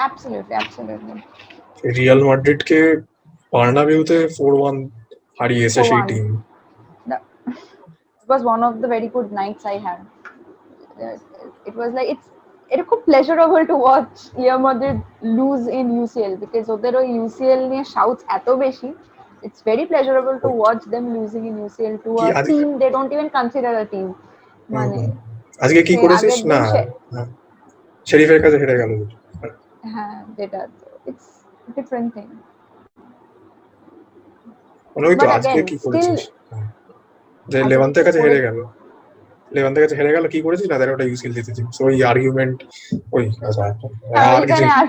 Absolutely Real মাদ্রিদকে বার্নাবিউতে 4-1 হারিয়েছে সেই টিম। It was one of the very good nights I had. It was like it's খুব pleasurable to watch Real Madrid lose in UCL, because ওদের ওই UCL নিয়ে shouts এত বেশি, it's very pleasurable to watch them losing in UCL to a team they don't even consider a team. মানে আজকে কি করেছিস না, শেরিফের কাছে হেরে গেল। হ্যাঁ, যেটা it's different thing. মানে ওই তো আজকে কি করেছিস যে লেভান্তের কাছে হেরে গেল। লেভান্তের কাছে হেরে গেল, কি করেছিস না, তাহলে ওটা ইউসিএল জিতেছি, সো ওই আর্গুমেন্ট ওই আচ্ছা, আর কিছু ওইখানে আর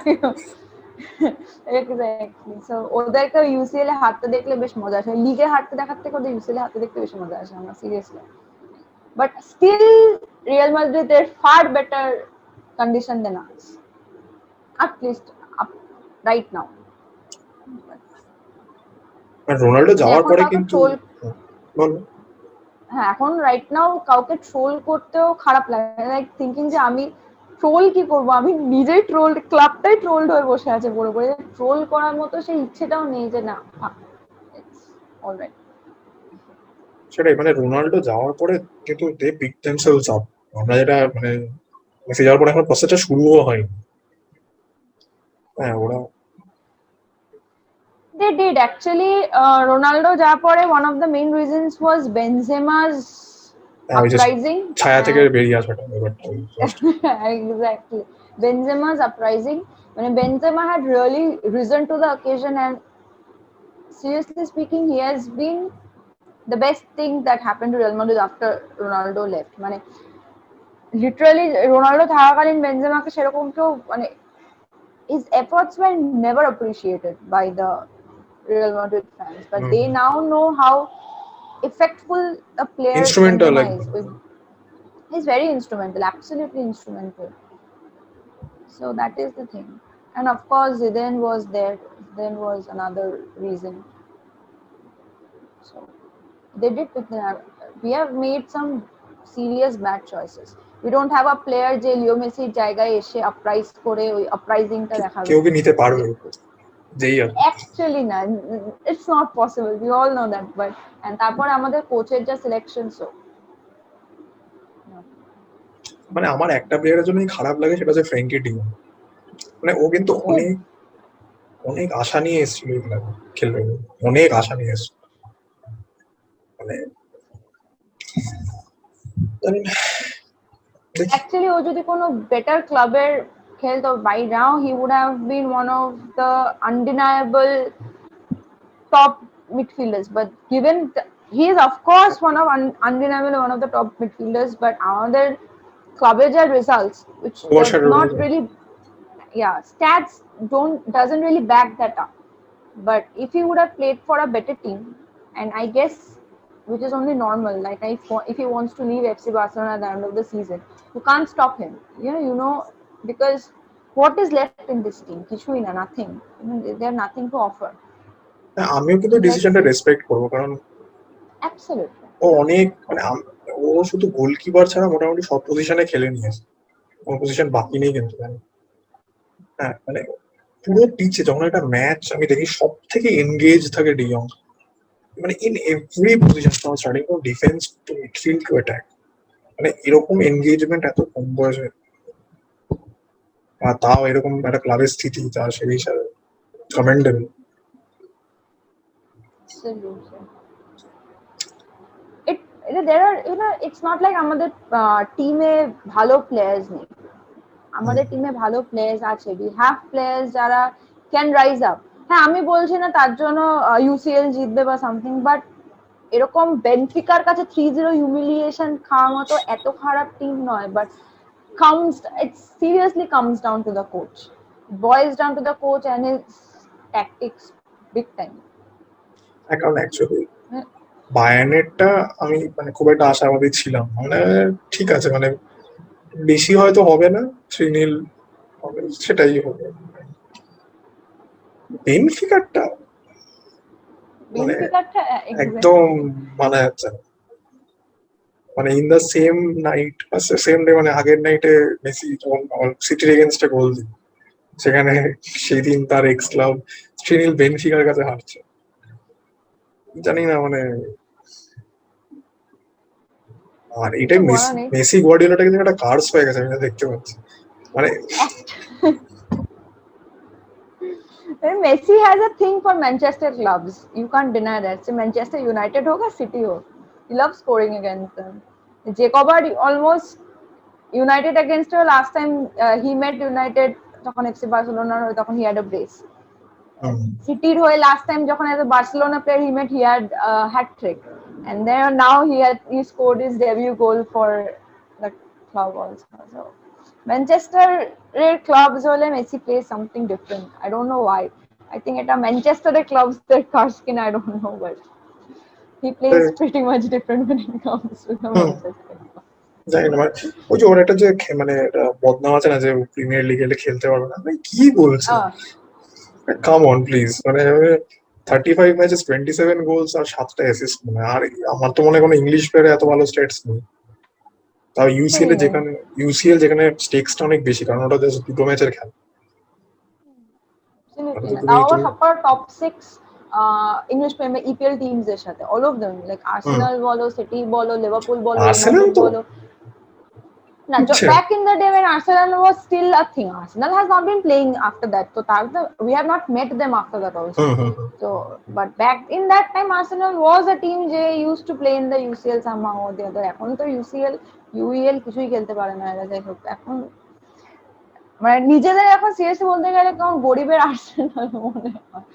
এক্স্যাক্টলি। সো ওদেরকে ইউসিএল এ হারতে দেখলে বেশ মজা আসে, লিগে হারতে দেখার থেকে ওদের ইউসিএল এ হারতে দেখতে বেশি মজা আসে আমার seriously. But still Real Madrid এর far better condition than us, at least up right now. Ronaldo মানে যাওয়ার এখন পরে কাউকে কিন্তু ট্রোল, বল। হ্যাঁ এখন রাইট নাও কাউকে ট্রোল করতেও খারাপ লাগে, লাইক থিঙ্কিং যে আমি ট্রোল কি করব, আমি নিজেই ট্রোল, ক্লাবটাই ট্রোলড হয়ে বসে আছে বড় করে, ট্রোল করার মতো সেই ইচ্ছেটাও নেই যে না অলরাইট। সেটাই, মানে রোনাল্ডো যাওয়ার পরে কিন্তু দে পিক দেমসেলস আপ। আমরা যেটা মানে মেসি যাওয়ার পরে এখন প্রসেসটা শুরুও হয়নি। হ্যাঁ ওরা They did actually. Ronaldo যাওয়ার পরে one of the main reasons was Benzema's ওই যে uprising. ছায়া থেকে বেরিয়ে আসাটা ব্যাপারটা ওই just Exactly. Benzema's uprising. When Benzema had really risen to the occasion, and seriously speaking, he has been the best thing that happened to Real Madrid after Ronaldo left. মানে literally Ronaldo থাকাকালীন বেনজেমাকে সেরকম কেউ মানে his efforts were never appreciated by the Real Madrid fans, but they now know how effectful a player instrumental Benzema is. একদম। He's very instrumental, absolutely instrumental. So that is the thing. And of course, Zidane was there. Zidane was another reason. So they did pick them. We have made some serious bad choices. We don't have a player যে লিও মেসির জায়গায় এসে আপরাইজ করে ওই আপরাইজিংটা দেখাবে। কেউ কি নিতে পারবে যেই আছে? Actually না, it's not possible, we all know that, but and তারপরে আমাদের কোচের যা সিলেকশন, সো মানে আমার একটা প্লেয়ারের জন্যই খারাপ লাগে, সেটা হচ্ছে ফ্র্যাঙ্কি ডিয়ং। মানে ও কিন্তু অনেক অনেক আশা নিয়ে এসেছিল এই ক্লাবে খেলবে বলে। অনেক আশা নিয়ে এসেছিল, মানে জানি না, দেখি। অ্যাকচুয়ালি ও যদি কোনো বেটার ক্লাবের খেলতো, by now he would have been one of the undeniable top midfielders, but given he is of course one of undeniably one of the top midfielders, but আমাদের club's results which does not really, yeah, stats doesn't really back that up. But if he would have played for a better team, and I guess which is only normal, like if he wants to leave FC Barcelona at the end of the season, you can't stop him, you know, because what is left in this team? Kishui na, nothing. They have nothing to offer. আমিও কিন্তু ডিসিশনটা respect করবো, কারণ Absolutely. ও অনেক মানে ও শুধু goalkeeper ছাড়া মোটামুটি সব পজিশনে খেলে নিয়েছে, কোন পজিশন বাকি নেই কিন্তু। হ্যাঁ মানে পুরো পিচে যখন একটা ম্যাচ আমি দেখি, সব থেকে এনগেজ থাকে ডিয়ং, মানে in every position, starting from defence to midfield to attack. মানে এরকম এনগেজমেন্ট এত কম বয়সে, আর তাও এরকম একটা ক্লাবের স্থিতি, তা সেই হিসাবে commendable. Absolutely. There are, it's not like আমাদের টিমে ভালো প্লেয়ার্স নেই, আমাদের টিমে ভালো প্লেয়ার্স আছে, we have players যারা can rise up. হ্যাঁ আমি বলছি না তার জন্য ইউসিএল জিতবে বা সামথিং, বাট এরকম বেনফিকার কাছে 3-0 হিউমিলিয়েশন খাওয়ার মতো এত খারাপ টিম নয়, but it seriously comes down to the coach. It boils down to the coach and his tactics big time. কারণ অ্যাকচুয়ালি বায়ার্নেরটা আমি মানে খুব একটা আশাবাদী ছিলাম, মানে ঠিক আছে মানে বেশি হয়তো হবে না, 3-0 হবে, সেটাই হবে। বেনফিকারটা মানে একদম মানা যাচ্ছে না, মানে in the same night same day, মানে আগের নাইটে মেসি যখন সিটির এগেনস্টে গোল দিল, সেখানে সেই দিন তার এক্স ক্লাব 3-0 বেনফিকার কাছে হারছে। জানি না মানে, আর এটাই মেসি গুয়ার্ডিওলাটা কিন্তু একটা কার্স হয়ে গেছে, আমি দেখতে পাচ্ছি মানে। Messi has a thing for Manchester clubs. You can't deny that. So Manchester United hoga, City ho, he loves scoring against them. Jacob almost United against her last time he met United যখন FC Barcelona হয় তখন he had a brace. City হয়ে last time যখন as a Barcelona player he met, he had hat trick. and then now he scored his debut goal for the club also. So Manchester clubs hole Messi plays something different. I don't know why. I think at a Manchester clubs that Karskin, I don't know, but he plays pretty much different when it comes to the Manchester. জানি না, মানে ওই যে ওর একটা যে মানে বদনাম আছে না যে প্রিমিয়ার লিগে এলে খেলতে পারবে না, মানে কি বলছে, কাম অন প্লিজ। মানে 35 ম্যাচেস 27 গোলস আর 7টা অ্যাসিস্ট, মানে আর আমার তো মনে হয় কোনো ইংলিশ প্লেয়ারে এত ভালো স্ট্যাটস নেই। তাও ইউসিএল যেখানে স্টেক্সটা অনেক বেশি, কারণ ওটা জাস্ট দুটো ম্যাচের খেলা। তাও সবার top 6 English premier EPL teams এর সাথে, all of them, like Arsenal বলো, সিটি বলো, লিভারপুল বলো, ইউনাইটেড বলো। না, back in the day when Arsenal was still a thing, Arsenal has not been playing after that, so we have not met them after that also. So but back in that time Arsenal was a team যে used to play in the UCL somehow or the other. এখন তো UCL UEL কিছুই খেলতে পারে না এরা, যাই হোক। এখন মানে নিজেদের এখন সিরিয়াসলি বলতে গেলে কেমন গরিবের আর্সেনাল মনে হয়।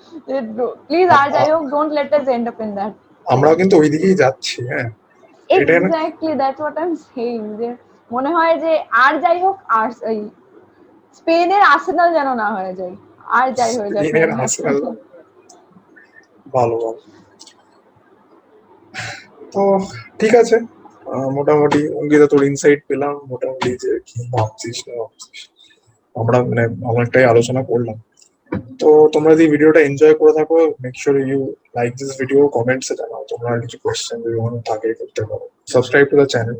প্লিজ আর যাই হোক, don't let us end up in that. আমরাও কিন্তু ওই দিকেই যাচ্ছি। হ্যাঁ, exactly, that's what I am saying, যে মনে হয় যে আর যাই হোক, আর এই স্পেনের আর্সেনাল যেন না হয়ে যায়, আর যাই হয়ে যায় স্পেনের আর্সেনাল ভালো। তো ঠিক আছে, মোটামুটি অঙ্কিতা তোর ইনসাইট পেলাম মোটামুটি যে কি ভাবছিস না ভাবছিস, আমরা মানে অনেকটাই আলোচনা করলাম। তো তোমরা যদি ভিডিওটা এনজয় করে থাকো, make sure you like this video, কমেন্টসে জানাও তোমরা কিছু কোয়েশ্চেন যদি কোনো থাকে করতে পারো। Subscribe to the channel.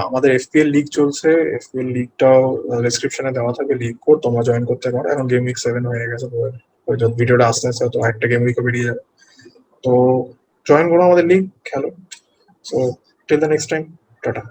আমাদের এফপিএল লিগ চলছে, এফপিএল লিগটাও ডেসক্রিপশনে দেওয়া থাকে লিগ কোড, তোমরা জয়েন করতে পারো। এখন গেম উইক 7 হয়ে গেছে, তো ভিডিওটা আস্তে আস্তে তো একটা গেম উইকও বেরিয়ে যাবে, তো জয়েন করো আমাদের লিগ, খেলো। So till the next time, tata.